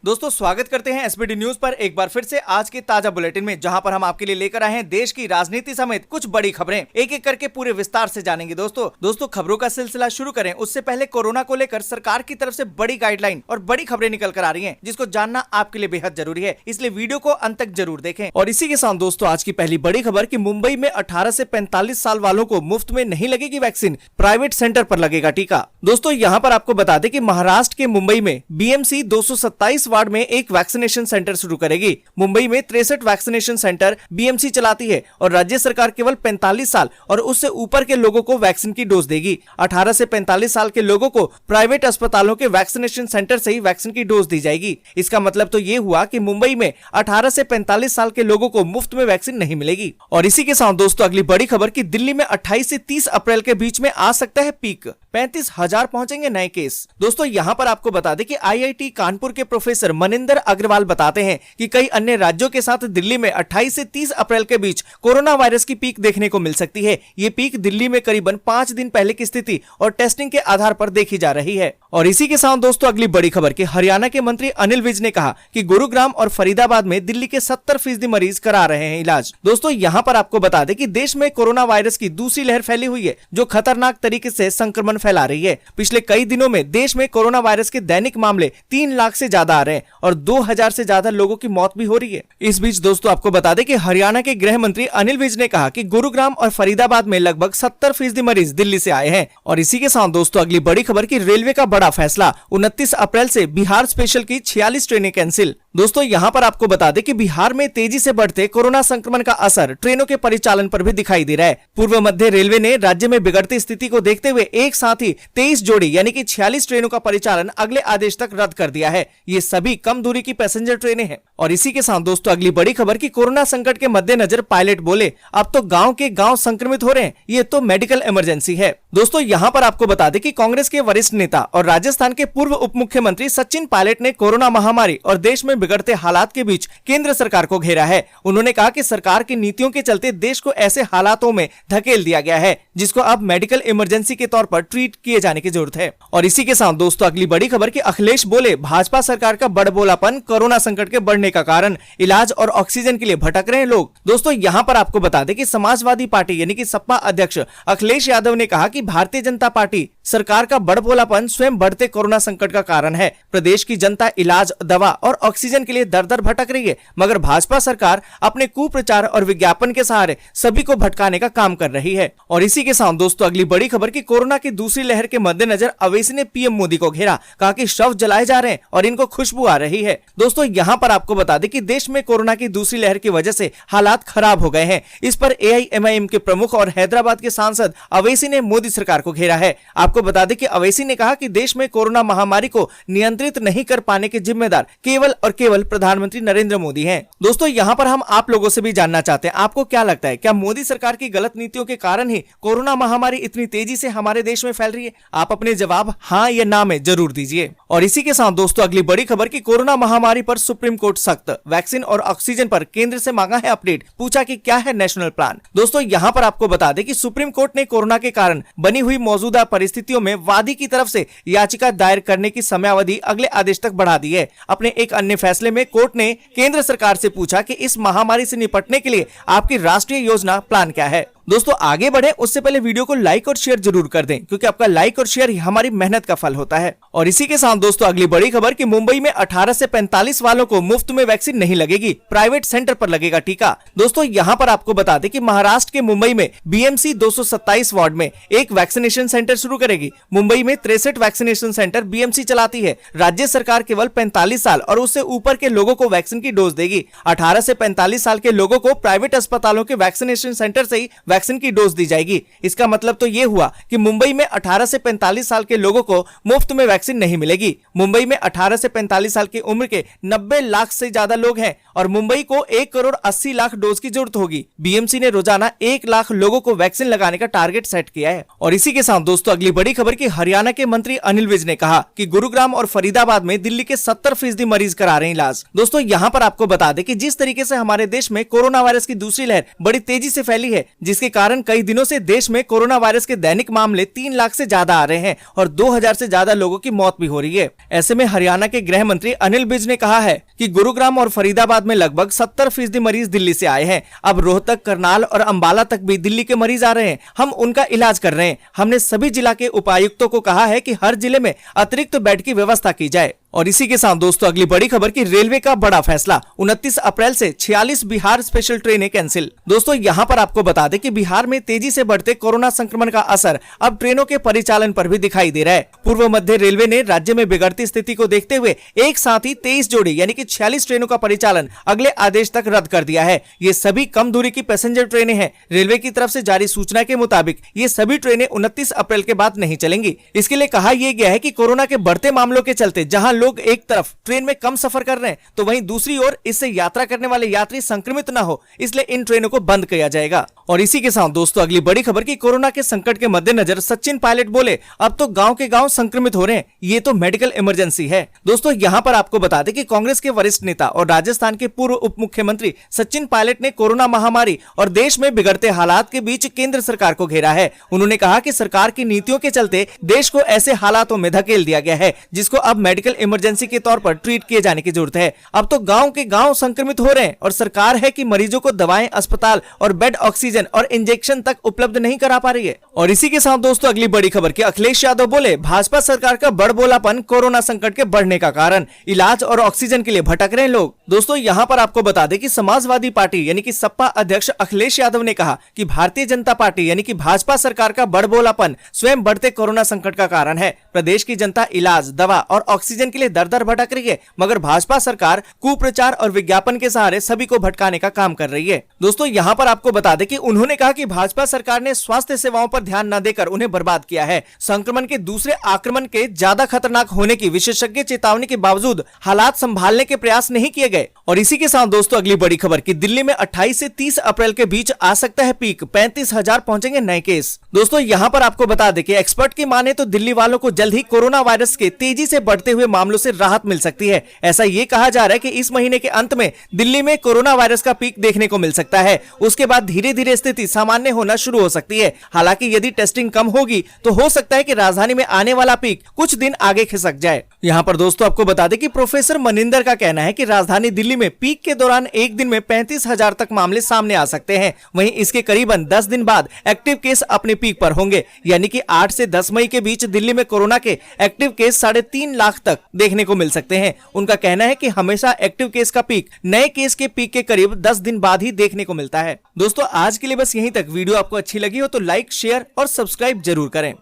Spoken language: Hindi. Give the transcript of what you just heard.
दोस्तों स्वागत करते हैं एसबीडी न्यूज पर एक बार फिर से आज के ताजा बुलेटिन में, जहां पर हम आपके लिए लेकर आए हैं देश की राजनीति समेत कुछ बड़ी खबरें। एक एक करके पूरे विस्तार से जानेंगे। दोस्तों खबरों का सिलसिला शुरू करें उससे पहले कोरोना को लेकर सरकार की तरफ से बड़ी गाइडलाइन और बड़ी खबरें निकल कर आ रही है, जिसको जानना आपके लिए बेहद जरूरी है, इसलिए वीडियो को अंत तक जरूर देखें। और इसी के साथ दोस्तों आज की पहली बड़ी खबर की मुंबई में 18 से 45 साल वालों को मुफ्त में नहीं लगेगी वैक्सीन, प्राइवेट सेंटर पर लगेगा टीका। दोस्तों यहाँ पर आपको बता दें कि महाराष्ट्र के मुंबई में बीएमसी 227 वार्ड में एक वैक्सीनेशन सेंटर शुरू करेगी। मुंबई में 63 वैक्सीनेशन सेंटर बीएमसी चलाती है और राज्य सरकार केवल 45 साल और उससे ऊपर के लोगों को वैक्सीन की डोज देगी। 18 से 45 साल के लोगों को प्राइवेट अस्पतालों के वैक्सीनेशन सेंटर से ही वैक्सीन की डोज दी जाएगी। इसका मतलब तो ये हुआ कि मुंबई में 18 से 45 साल के लोगों को मुफ्त में वैक्सीन नहीं मिलेगी। और इसी के साथ दोस्तों अगली बड़ी खबर की दिल्ली में 28 से 30 अप्रैल के बीच में आ सकता है पीक, 35,000 पहुंचेंगे नए केस। दोस्तों यहाँ पर आपको बता दें कि आईआईटी कानपुर के प्रोफेसर मनिंदर अग्रवाल बताते हैं कि कई अन्य राज्यों के साथ दिल्ली में 28 से 30 अप्रैल के बीच कोरोना वायरस की पीक देखने को मिल सकती है। ये पीक दिल्ली में करीबन 5 दिन पहले की स्थिति और टेस्टिंग के आधार पर देखी जा रही है। और इसी के साथ दोस्तों अगली बड़ी खबर की हरियाणा के मंत्री अनिल विज ने कहा कि गुरुग्राम और फरीदाबाद में दिल्ली के 70% मरीज करा रहे हैं इलाज। दोस्तों यहाँ पर आपको बता दें कि देश में कोरोना वायरस की दूसरी लहर फैली हुई है, जो खतरनाक तरीके से संक्रमण फैला रही है। पिछले कई दिनों में देश में कोरोना वायरस के दैनिक मामले 3 लाख से ज्यादा आ रहे हैं और 2000 से ज्यादा लोगों की मौत भी हो रही है। इस बीच दोस्तों आपको बता दें कि हरियाणा के गृह मंत्री अनिल विज ने कहा कि गुरुग्राम और फरीदाबाद में लगभग 70% मरीज दिल्ली से आए हैं। और इसी के साथ दोस्तों अगली बड़ी खबर की रेलवे का बड़ा फैसला, 29 अप्रैल से बिहार स्पेशल की 46 ट्रेनें कैंसिल। दोस्तों यहाँ पर आपको बता दें कि बिहार में तेजी से बढ़ते कोरोना संक्रमण का असर ट्रेनों के परिचालन पर भी दिखाई दे रहा है। पूर्व मध्य रेलवे ने राज्य में बिगड़ती स्थिति को देखते हुए एक साथ ही 23 जोड़ी यानी कि 46 ट्रेनों का परिचालन अगले आदेश तक रद्द कर दिया है। ये सभी कम दूरी की पैसेंजर ट्रेनें हैं। और इसी के साथ दोस्तों अगली बड़ी खबर की कोरोना संकट के मद्देनजर पायलट बोले अब तो गांव के गांव संक्रमित हो रहे हैं, ये तो मेडिकल इमरजेंसी है। दोस्तों यहाँ पर आपको बता दें कि कांग्रेस के वरिष्ठ नेता और राजस्थान के पूर्व उप मुख्यमंत्री सचिन पायलट ने कोरोना महामारी और देश में बिगड़ते हालात के बीच केंद्र सरकार को घेरा है। उन्होंने कहा कि सरकार की नीतियों के चलते देश को ऐसे हालातों में धकेल दिया गया है जिसको अब मेडिकल इमरजेंसी के तौर पर ट्रीट किए जाने की जरूरत है। और इसी के साथ दोस्तों अगली बड़ी खबर की अखिलेश बोले भाजपा सरकार का बड़बोलापन कोरोना संकट के बढ़ने का कारण, इलाज और ऑक्सीजन के लिए भटक रहे हैं लोग। दोस्तों यहाँ पर आपको बता दें कि समाजवादी पार्टी यानी कि सपा अध्यक्ष अखिलेश यादव ने कहा कि भारतीय जनता पार्टी सरकार का बड़बोलापन स्वयं बढ़ते कोरोना संकट का कारण है। प्रदेश की जनता इलाज, दवा और ऑक्सीजन के लिए दर दर भटक रही है, मगर भाजपा सरकार अपने कुप्रचार और विज्ञापन के सहारे सभी को भटकाने का काम कर रही है। और इसी के साथ दोस्तों अगली बड़ी खबर की कोरोना की दूसरी लहर के मद्देनजर अवैसी ने पीएम मोदी को घेरा, कहा कि शव जलाए जा रहे हैं और इनको खुशबू आ रही है। दोस्तों यहाँ पर आपको बता दें कि देश में कोरोना की दूसरी लहर की वजह से हालात खराब हो गए हैं। इस पर एआईएमआईएम के प्रमुख और हैदराबाद के सांसद अवैसी ने मोदी सरकार को घेरा है। आपको बता दें कि अवैसी ने कहा कि देश में कोरोना महामारी को नियंत्रित नहीं कर पाने के जिम्मेदार केवल और केवल प्रधानमंत्री नरेंद्र मोदी हैं। दोस्तों यहाँ पर हम आप लोगों से भी जानना चाहते हैं, आपको क्या लगता है, क्या मोदी सरकार की गलत नीतियों के कारण ही कोरोना महामारी इतनी तेजी से हमारे देश में फैल रही है? आप अपने जवाब हाँ या ना में जरूर दीजिए। और इसी के साथ दोस्तों अगली बड़ी खबर की कोरोना महामारी पर सुप्रीम कोर्ट सख्त, वैक्सीन और ऑक्सीजन पर केंद्र से मांगा है अपडेट, पूछा कि क्या है नेशनल प्लान। दोस्तों यहाँ पर आपको बता दें कि सुप्रीम कोर्ट ने कोरोना के कारण बनी हुई मौजूदा परिस्थितियों में वादी की तरफ से याचिका दायर करने की समयावधि अगले आदेश तक बढ़ा दी है। अपने एक अन्य फैसले में कोर्ट ने केंद्र सरकार से पूछा कि इस महामारी से निपटने के लिए आपकी राष्ट्रीय योजना प्लान क्या है। दोस्तों आगे बढ़े उससे पहले वीडियो को लाइक और शेयर जरूर कर दें, क्योंकि आपका लाइक और शेयर ही हमारी मेहनत का फल होता है। और इसी के साथ दोस्तों अगली बड़ी खबर कि मुंबई में 18 से 45 वालों को मुफ्त में वैक्सीन नहीं लगेगी, प्राइवेट सेंटर पर लगेगा टीका। दोस्तों यहाँ पर आपको बता दें कि महाराष्ट्र के मुंबई में बीएमसी 227 वार्ड में एक वैक्सीनेशन सेंटर शुरू करेगी। मुंबई में 63 वैक्सीनेशन सेंटर बीएमसी चलाती है। राज्य सरकार केवल 45 साल और उससे ऊपर के लोगों को वैक्सीन की डोज देगी। 18 से 45 साल के लोगों को प्राइवेट अस्पतालों के वैक्सीनेशन सेंटर से ही वैक्सीन की डोज दी जाएगी। इसका मतलब तो ये हुआ कि मुंबई में 18 से 45 साल के लोगों को मुफ्त में वैक्सीन नहीं मिलेगी। मुंबई में 18 से 45 साल की उम्र के 90 लाख से ज्यादा लोग हैं और मुंबई को 1 करोड़ 80 लाख डोज की जरूरत होगी। बीएमसी ने रोजाना 1 लाख लोगों को वैक्सीन लगाने का टारगेट सेट किया है। और इसी के साथ दोस्तों अगली बड़ी खबर की हरियाणा के मंत्री अनिल विज ने कहा कि गुरुग्राम और फरीदाबाद में दिल्ली के 70% मरीज करा रहे हैं इलाज। दोस्तों यहाँ पर आपको बता दें कि जिस तरीके से हमारे देश में कोरोना वायरस की दूसरी लहर बड़ी तेजी से फैली है, जिसके जिसके कारण कई दिनों से देश में कोरोना वायरस के दैनिक मामले 3 लाख से ज्यादा आ रहे हैं और 2000 से ज्यादा लोगों की मौत भी हो रही है। ऐसे में हरियाणा के गृह मंत्री अनिल विज ने कहा है कि गुरुग्राम और फरीदाबाद में लगभग 70% मरीज दिल्ली से आए हैं। अब रोहतक, करनाल और अंबाला तक भी दिल्ली के मरीज आ रहे हैं। हम उनका इलाज कर रहे हैं। हमने सभी जिला के उपायुक्तों को कहा है कि हर जिले में अतिरिक्त बेड की व्यवस्था की जाए। और इसी के साथ दोस्तों अगली बड़ी खबर की रेलवे का बड़ा फैसला, 29 अप्रैल से 46 बिहार स्पेशल ट्रेनें कैंसिल। दोस्तों यहाँ पर आपको बता दें कि बिहार में तेजी से बढ़ते कोरोना संक्रमण का असर अब ट्रेनों के परिचालन पर भी दिखाई दे रहा है। पूर्व मध्य रेलवे ने राज्य में बिगड़ती स्थिति को देखते हुए एक साथ ही 23 जोड़ी यानी कि 46 ट्रेनों का परिचालन अगले आदेश तक रद्द कर दिया है। ये सभी कम दूरी की पैसेंजर ट्रेनें हैं। रेलवे की तरफ से जारी सूचना के मुताबिक ये सभी ट्रेनें 29 अप्रैल के बाद नहीं चलेंगी। इसके लिए कहा यह गया है कि कोरोना के बढ़ते मामलों के चलते जहां लोग एक तरफ ट्रेन में कम सफर कर रहे हैं तो वहीं दूसरी ओर इससे यात्रा करने वाले यात्री संक्रमित न हो, इसलिए इन ट्रेनों को बंद किया जाएगा। और इसी के साथ दोस्तों अगली बड़ी खबर की कोरोना के संकट के मद्देनजर सचिन पायलट बोले अब तो गांव के गांव संक्रमित हो रहे हैं, ये तो मेडिकल इमरजेंसी है। दोस्तों यहाँ पर आपको बता दें कि कांग्रेस के वरिष्ठ नेता और राजस्थान के पूर्व उप मुख्यमंत्री सचिन पायलट ने कोरोना महामारी और देश में बिगड़ते हालात के बीच केंद्र सरकार को घेरा है। उन्होंने कहा कि सरकार की नीतियों के चलते देश को ऐसे हालातों में धकेल दिया गया है जिसको अब मेडिकल इमरजेंसी के तौर पर ट्रीट किए जाने की जरूरत है। अब तो गांव के गांव संक्रमित हो रहे हैं और सरकार है कि मरीजों को दवाएं, अस्पताल और बेड, ऑक्सीजन और इंजेक्शन तक उपलब्ध नहीं करा पा रही है। और इसी के साथ दोस्तों अगली बड़ी खबर की अखिलेश यादव बोले भाजपा सरकार का बड़बोलापन कोरोना संकट के बढ़ने का कारण, इलाज और ऑक्सीजन के लिए भटक रहे हैं लोग। दोस्तों यहाँ पर आपको बता दें कि समाजवादी पार्टी यानी कि सपा अध्यक्ष अखिलेश यादव ने कहा कि भारतीय जनता पार्टी यानी कि भाजपा सरकार का बड़बोलापन स्वयं बढ़ते कोरोना संकट का कारण है। प्रदेश की जनता इलाज, दवा और ऑक्सीजन के लिए दर दर भटक रही है, मगर भाजपा सरकार कुप्रचार और विज्ञापन के सहारे सभी को भटकाने का काम कर रही है। दोस्तों यहाँ पर आपको बता दें कि उन्होंने कहा कि भाजपा सरकार ने स्वास्थ्य सेवाओं पर ध्यान न देकर उन्हें बर्बाद किया है। संक्रमण के दूसरे आक्रमण के ज्यादा खतरनाक होने की विशेषज्ञ चेतावनी के बावजूद हालात संभालने के प्रयास नहीं किए गए। और इसी के साथ दोस्तों अगली बड़ी खबर की दिल्ली में 28 से 30 अप्रैल के बीच आ सकता है पीक, 35,000 पहुंचेंगे नए केस। दोस्तों यहाँ पर आपको बता दें कि एक्सपर्ट की माने तो दिल्ली वालों को जल्द ही कोरोना वायरस के तेजी से बढ़ते हुए मामलों से राहत मिल सकती है। ऐसा ये कहा जा रहा है कि इस महीने के अंत में दिल्ली में कोरोना वायरस का पीक देखने को मिल सकता है। उसके बाद धीरे धीरे स्थिति सामान्य होना शुरू हो सकती है। हालांकि यदि टेस्टिंग कम होगी तो हो सकता है कि राजधानी में आने वाला पीक कुछ दिन आगे खिसक जाए। यहाँ पर दोस्तों आपको बता दें कि प्रोफेसर मनिंदर का कहना है कि राजधानी दिल्ली में पीक के दौरान एक दिन में 35,000 तक मामले सामने आ सकते हैं। वहीं इसके करीबन 10 दिन बाद एक्टिव केस अपने पीक पर होंगे, यानी कि 8 से 10 मई के बीच दिल्ली में कोरोना के एक्टिव केस 3.5 लाख तक देखने को मिल सकते हैं। उनका कहना है कि हमेशा एक्टिव केस का पीक नए केस के पीक के करीब 10 दिन बाद ही देखने को मिलता है। दोस्तों आज के लिए बस यहीं तक। वीडियो आपको अच्छी लगी हो तो लाइक, शेयर और सब्सक्राइब जरूर करें।